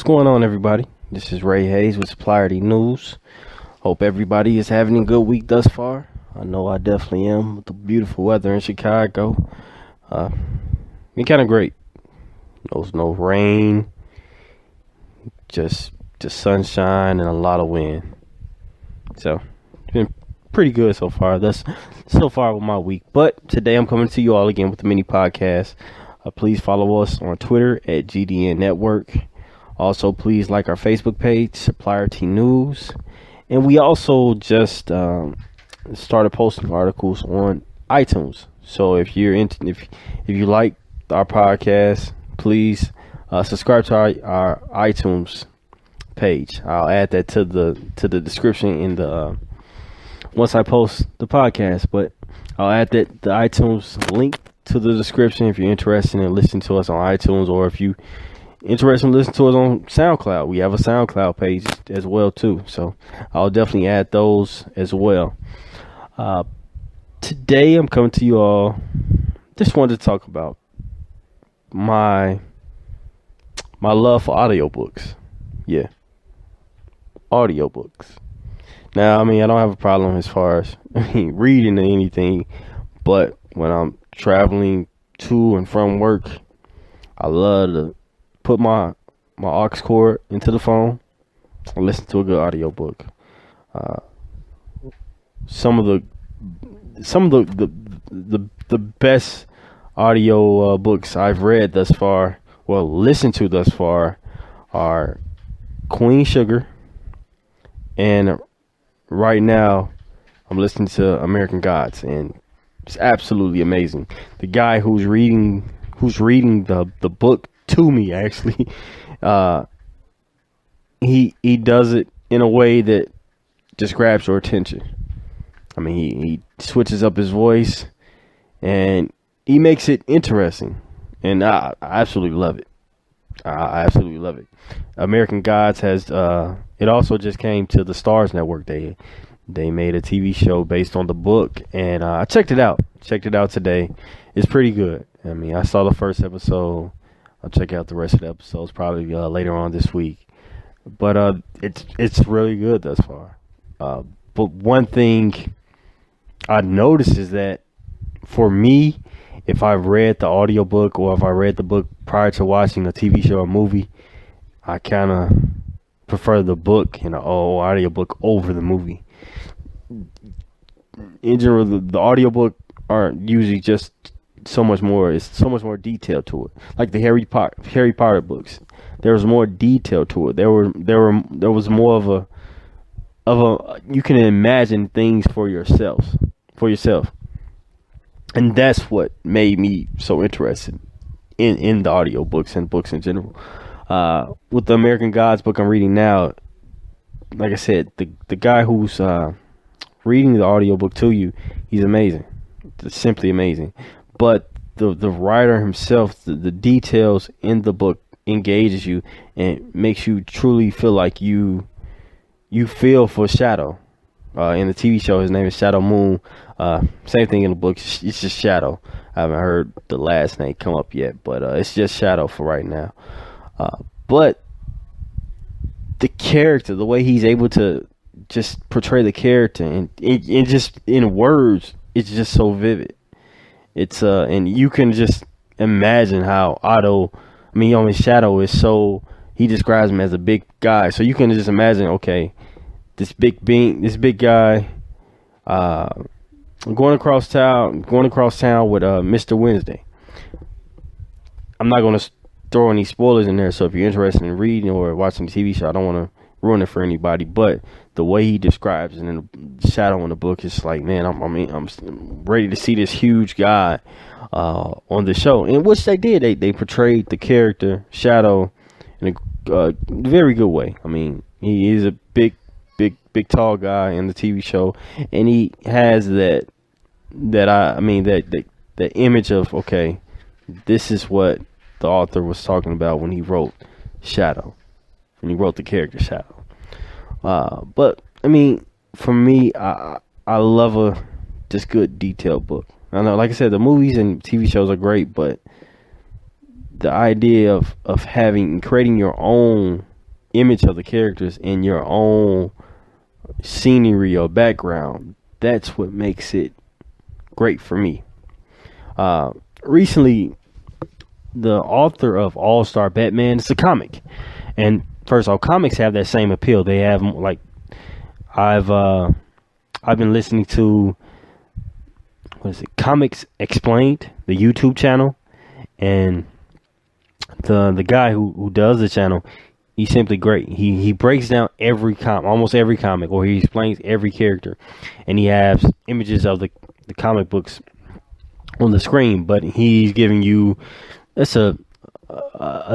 going on, everybody? This is Ray Hayes with Supplier News. Hope everybody is having a good week thus far. I know I definitely am with the beautiful weather in Chicago. Been kind of great. No rain, just sunshine and a lot of wind. So it's been pretty good so far. That's so far with my week. But today I'm coming to you all again with a mini podcast. Please follow us on Twitter at GDN Network. Also, please like our Facebook page, Supplier News. And we also just started posting articles on iTunes. So if if you like our podcast, please subscribe to our iTunes page. I'll add that to the description in the once I post the podcast. But I'll add the iTunes link to the description if you're interested in listening to us on iTunes, or if you interested in listening to us on SoundCloud. We have a SoundCloud page as well too, so I'll definitely add those as well. Today I'm coming to you all, just wanted to talk about my love for audiobooks. Yeah, audiobooks. Now, I don't have a problem as far as reading anything, but when I'm traveling to and from work, I love to put my aux cord into the phone and listen to a good audiobook. Some of the best audio books I've read thus far, listened to thus far, are Queen Sugar, and right now I'm listening to American Gods, and it's absolutely amazing. The guy who's reading the book to me, actually, he does it in a way that just grabs your attention. He switches up his voice and he makes it interesting, and I absolutely love it. I absolutely love it. American Gods has it also just came to the Stars Network. They made a TV show based on the book, and I checked it out today. It's pretty good. I saw the first episode. I'll check out the rest of the episodes probably later on this week. But it's really good thus far. But one thing I noticed is that for me, if I've read the audiobook or if I read the book prior to watching a TV show or movie, I kind of prefer the book and the audiobook over the movie. In general, the audiobook aren't usually just so much more. It's so much more detail to it. Like the Harry Potter books, there was more detail to it. There was more of a you can imagine things for yourself, and that's what made me so interested in the audiobooks and books in general. With the American Gods book I'm reading now, like I said, the guy who's reading the audiobook to you, he's amazing. It's simply amazing. But the writer himself, the details in the book engages you and makes you truly feel like you feel for Shadow. In the TV show, his name is Shadow Moon. Same thing in the book. It's just Shadow. I haven't heard the last name come up yet, but it's just Shadow for right now. But the character, the way he's able to just portray the character and just in words, it's just so vivid. It's and you can just imagine how Shadow is so, he describes him as a big guy, so you can just imagine, okay, this big guy going across town with Mr. Wednesday. I'm not going to throw any spoilers in there, so if you're interested in reading or watching the TV show, I don't want to ruin it for anybody, but the way he describes it in the Shadow in the book is like, man, I'm ready to see this huge guy on the show. And which they did. They portrayed the character Shadow in a very good way. He is a big tall guy in the TV show, and he has that image of, okay, this is what the author was talking about when he wrote Shadow, when he wrote the character Shadow. But for me, I love a just good detailed book. I know, like I said, the movies and TV shows are great, but the idea of creating your own image of the characters in your own scenery or background. That's what makes it great for me. Recently, the author of All-Star Batman, it's a comic, and first of all, comics have that same appeal. They have, like, I've been listening to, what is it, Comics Explained, the YouTube channel, and the guy who does the channel, he's simply great. He breaks down almost every comic, or he explains every character, and he has images of the comic books on the screen, but he's giving you a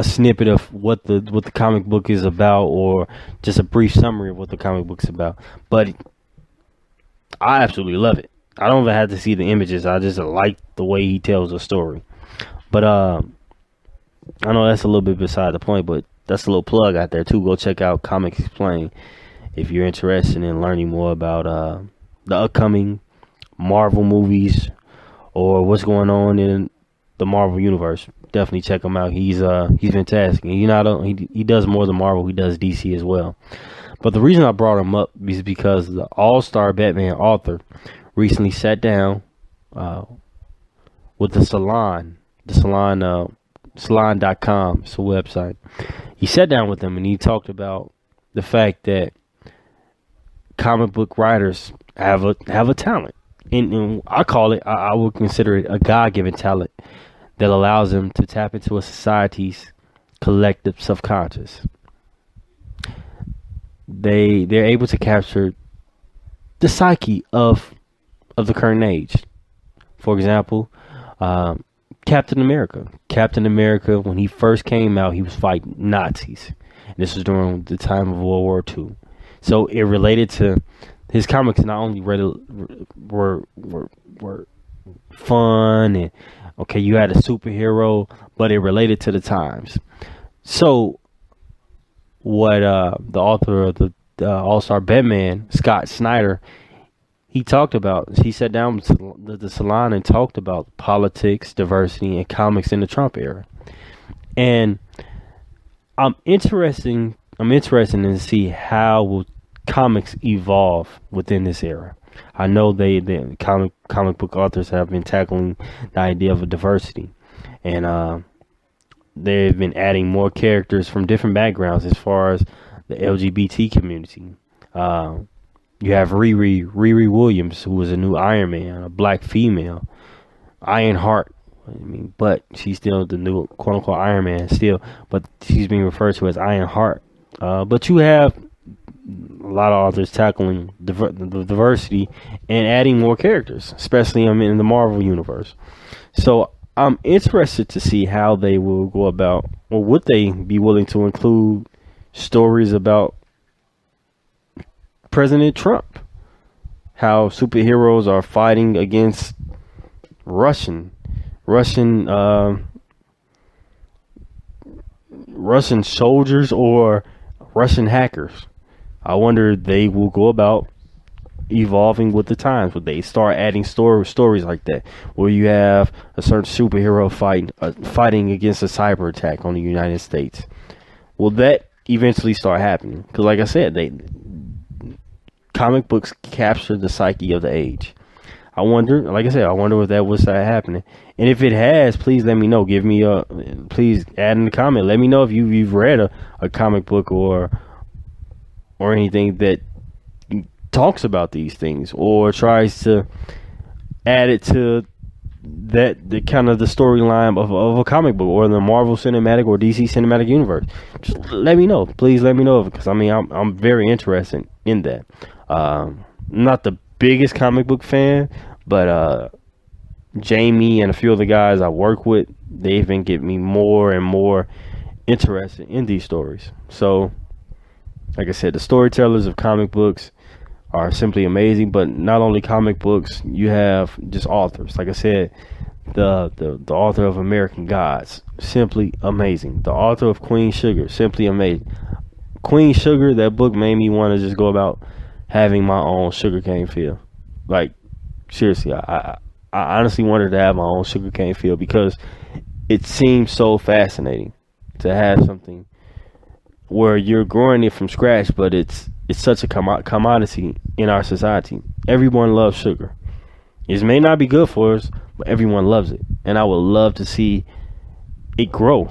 snippet of what the comic book is about, or just a brief summary of what the comic book is about. But I absolutely love it. I don't even have to see the images. I just like the way he tells a story. But I know that's a little bit beside the point, but that's a little plug out there too. Go check out Comics Explained if you're interested in learning more about the upcoming Marvel movies or what's going on in the Marvel universe. Definitely check him out. He's fantastic. He does more than Marvel. He does DC as well. But the reason I brought him up is because the All-Star Batman author recently sat down with the Salon. Salon.com. It's a website. He sat down with them and he talked about the fact that comic book writers have a talent. And I would consider it a God-given talent that allows them to tap into a society's collective subconscious. They're able to capture the psyche of the current age. For example, Captain America. Captain America, when he first came out, he was fighting Nazis. And this was during the time of World War II. So it related to his comics. Not only were fun and okay, you had a superhero, but it related to the times. So what the author of the All-Star Batman, Scott Snyder, he sat down with the Salon and talked about politics, diversity, and comics in the Trump era. And I'm interested to see how will comics evolve within this era. I know the comic book authors have been tackling the idea of a diversity, and they've been adding more characters from different backgrounds as far as the LGBT community. You have Riri Williams, who was a new Iron Man, a black female, Ironheart. But she's still the new quote unquote Iron Man still, but she's being referred to as Ironheart. But you have a lot of authors tackling the diversity and adding more characters, especially in the Marvel universe. So I'm interested to see how they will go about, or would they be willing to include stories about President Trump, how superheroes are fighting against Russian soldiers or Russian hackers. I wonder if they will go about evolving with the times. Would they start adding stories like that, where you have a certain superhero fighting against a cyber attack on the United States? Will that eventually start happening? Because, like I said, comic books capture the psyche of the age. I wonder if that will start happening. And if it has, please let me know. Please add in the comment. Let me know if you've read a comic book or anything that talks about these things or tries to add it to the kind of the storyline of a comic book or the Marvel Cinematic or DC Cinematic Universe. Just let me know. Please let me know, because I'm very interested in that. Not the biggest comic book fan, but Jamie and a few of the guys I work with, they've been getting me more and more interested in these stories. So, like I said, the storytellers of comic books are simply amazing. But not only comic books, you have just authors. Like I said, the author of American Gods, simply amazing. The author of Queen Sugar, simply amazing. Queen Sugar, that book made me want to just go about having my own sugarcane field. Like, seriously, I honestly wanted to have my own sugarcane field, because it seems so fascinating to have something where you're growing it from scratch, but it's such a commodity in our society. Everyone loves sugar. It may not be good for us, but everyone loves it, and I would love to see it grow,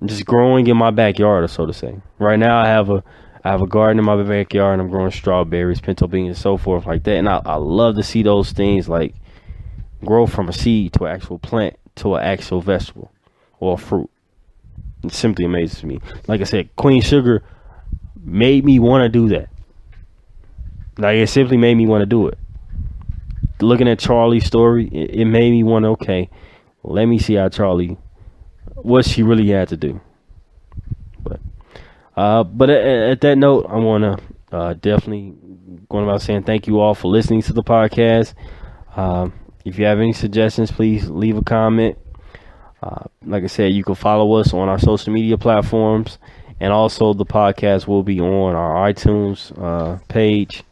just growing in my backyard, so to say. Right now, I have a garden in my backyard, and I'm growing strawberries, pinto beans, and so forth like that. And I love to see those things like grow from a seed to an actual plant to an actual vegetable or a fruit. It simply amazes me. Like I said, Queen Sugar made me want to do that. Like, it simply made me want to do it. Looking at Charlie's story, it made me want to, okay, let me see how Charlie, what she really had to do. But at that note, I want to definitely going about saying thank you all for listening to the podcast. If you have any suggestions, please leave a comment. Like I said, you can follow us on our social media platforms, and also the podcast will be on our iTunes page,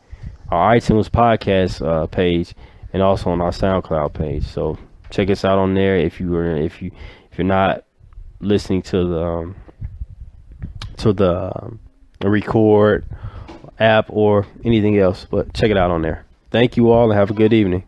our iTunes podcast page, and also on our SoundCloud page. So check us out on there if you're not listening to the record app or anything else, but check it out on there. Thank you all and have a good evening.